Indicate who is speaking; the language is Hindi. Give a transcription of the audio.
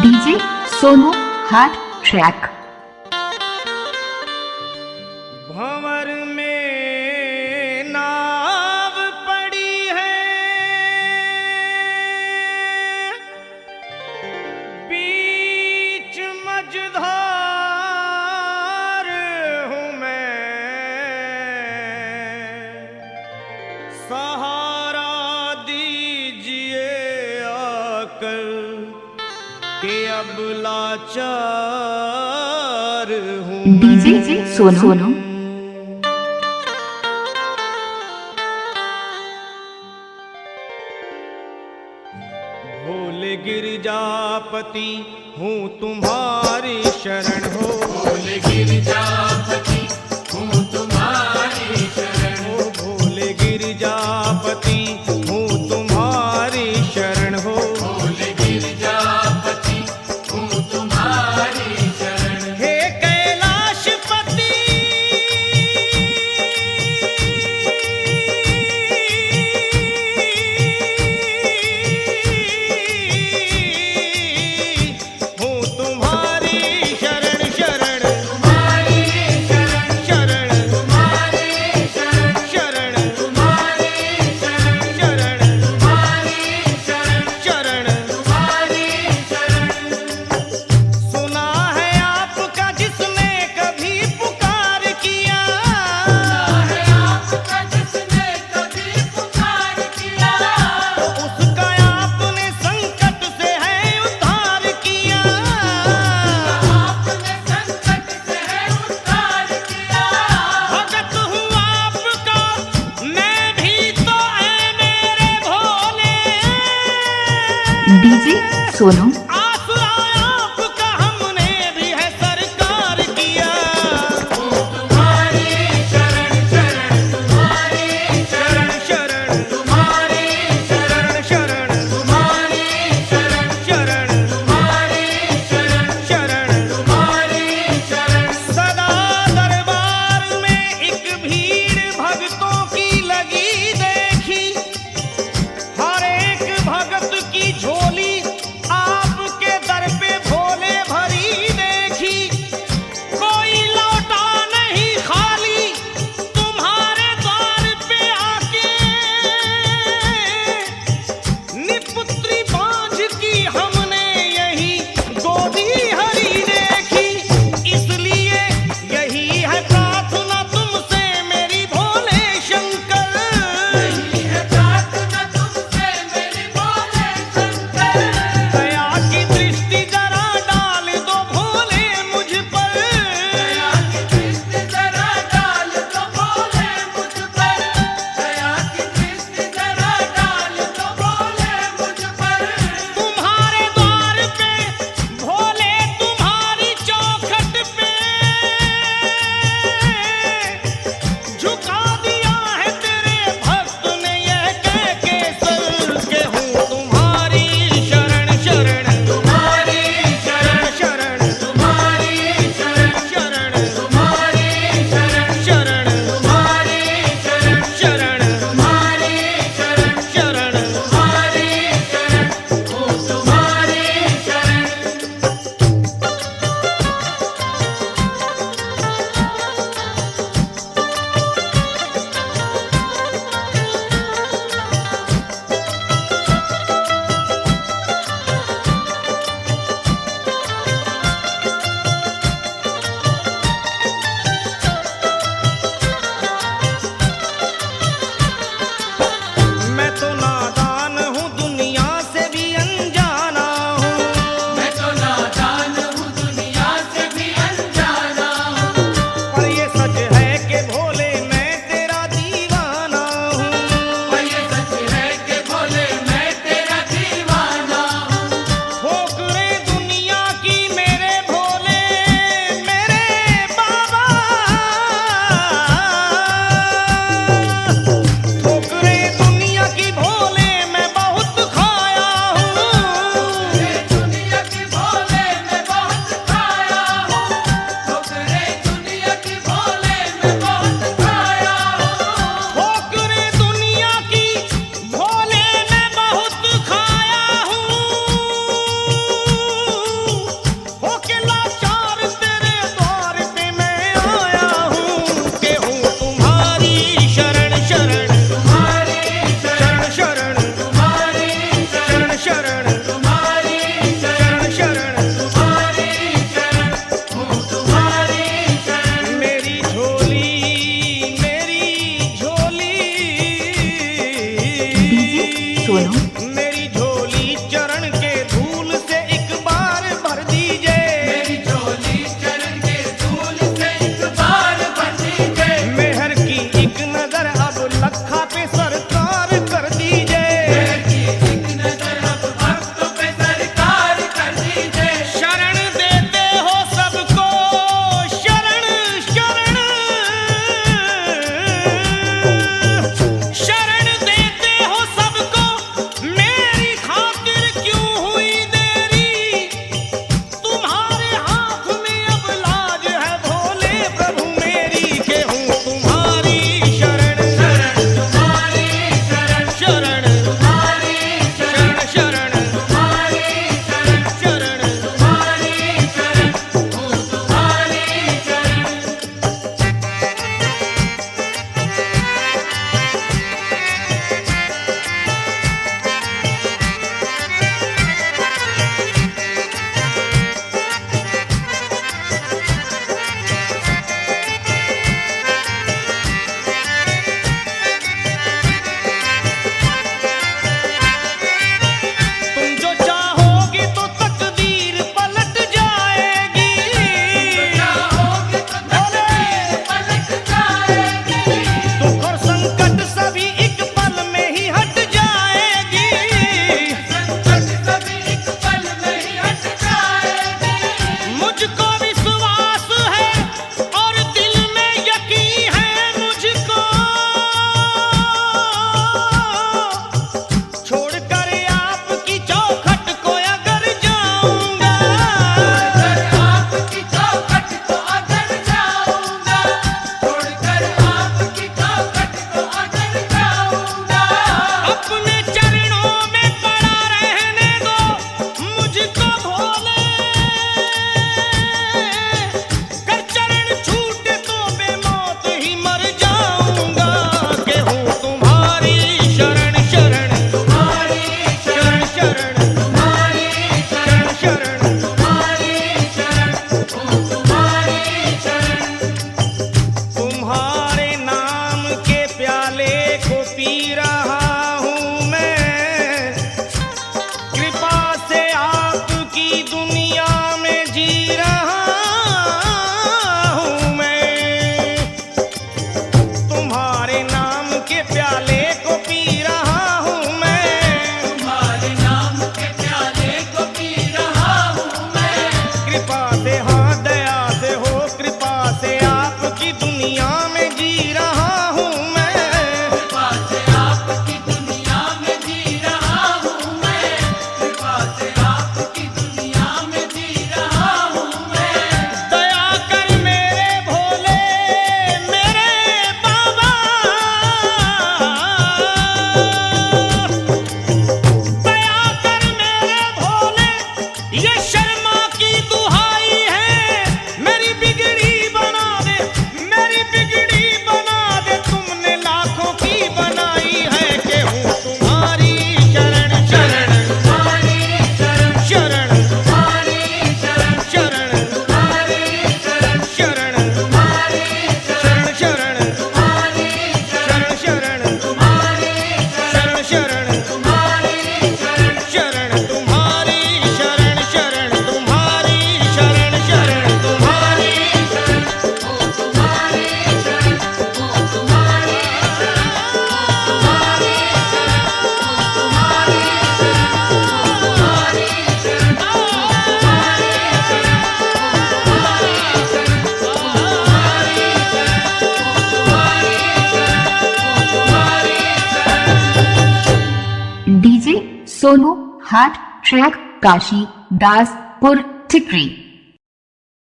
Speaker 1: DJ Sonu heart track.
Speaker 2: भंवर में नाव पड़ी है, बीच मझधार हूँ मैं, सहारा दीजिए आकर के अब लाचार हूँ।
Speaker 1: डीजे सोनू
Speaker 2: भोले गिरजापति हूँ तुम्हारी शरण हो,
Speaker 3: भोले गिरजापति हूँ तुम्हारी शरण हो,
Speaker 2: भोले गिरजापति हूँ तुम्हारी शरण हो,
Speaker 3: भोले गिरजापति हूँ तुम्हारी शरण।
Speaker 2: हे कैलाशपति हूँ तुम्हारी शरण शरण,
Speaker 3: तुम्हारी शरण
Speaker 2: शरण
Speaker 3: तुम्हारी शरण
Speaker 2: शरण
Speaker 3: तुम्हारी शरण
Speaker 2: शरण
Speaker 3: तुम्हारी शरण
Speaker 2: शरण।
Speaker 3: तुम्हारी शरण।
Speaker 2: सुना है आपका जिसने कभी पुकार किया,
Speaker 3: है आपका जिसने कभी पुकार किया,
Speaker 2: उसका आपने संकट से है उद्धार किया।
Speaker 3: आपने संकट से है उद्धार किया।
Speaker 2: भगत हूँ आपका मैं भी तो ऐ मेरे भोले,
Speaker 1: डीजे सोनू
Speaker 2: आसरा आपका हमने भी है सरकार किया।
Speaker 3: तुम्हारी शरण शरण तुम्हारी शरण
Speaker 2: शरण
Speaker 3: तुम्हारी शरण
Speaker 2: शरण
Speaker 3: तुम्हारी शरण
Speaker 2: शरण
Speaker 3: तुम्हारी शरण
Speaker 2: शरण।
Speaker 3: तुम्हारी शरण।
Speaker 2: सदा दरबार में एक भीड़ भक्तों की लगी देखी, हर एक भगत की झोली आपकी की दुनिया में जी रहा हूँ मैं, तुम्हारे नाम के प्याले को पी रहा हूँ मैं,
Speaker 3: तुम्हारे नाम के प्याले को पी रहा हूँ मैं।
Speaker 2: कृपा से हाँ दया से हो कृपा से आपकी दुनिया में जी रहा हूँ मैं,
Speaker 3: कृपा से आपकी दुनिया में जी रहा हूँ मैं। कृपा से आपकी दुनिया में जी रहा हूँ मैं।
Speaker 2: दया कर मेरे भोले मेरे बाबा, दया कर मेरे भोले, ये शर्मा की दुहाई है, मेरी बिगड़ी बना दे, मेरी बिगड़ी बना दे, तुमने लाखों की बनाई है कि हूँ तुम्हारी शरण शरण
Speaker 3: तुम्हारी शरण
Speaker 2: शरण
Speaker 3: तुम्हारी शरण
Speaker 2: शरण
Speaker 3: तुम्हारी शरण
Speaker 2: शरण
Speaker 3: तुम्हारी शरण
Speaker 2: शरण शरण
Speaker 3: तुम्हारी शरण
Speaker 2: शरण शरण
Speaker 3: तुम्हारी शरण
Speaker 2: शरण शरण
Speaker 3: तुम्हारी शरण
Speaker 2: शरण तुम्हारी शरण शरण तुम्हारी शरण शरण तुम्हारी
Speaker 3: ओ तुम्हारी शरण ओ तुम्हारी शरण ओ तुम्हारी शरण ओ तुम्हारी
Speaker 1: DJ Sonu heart track Kashi Daspur टिकरी।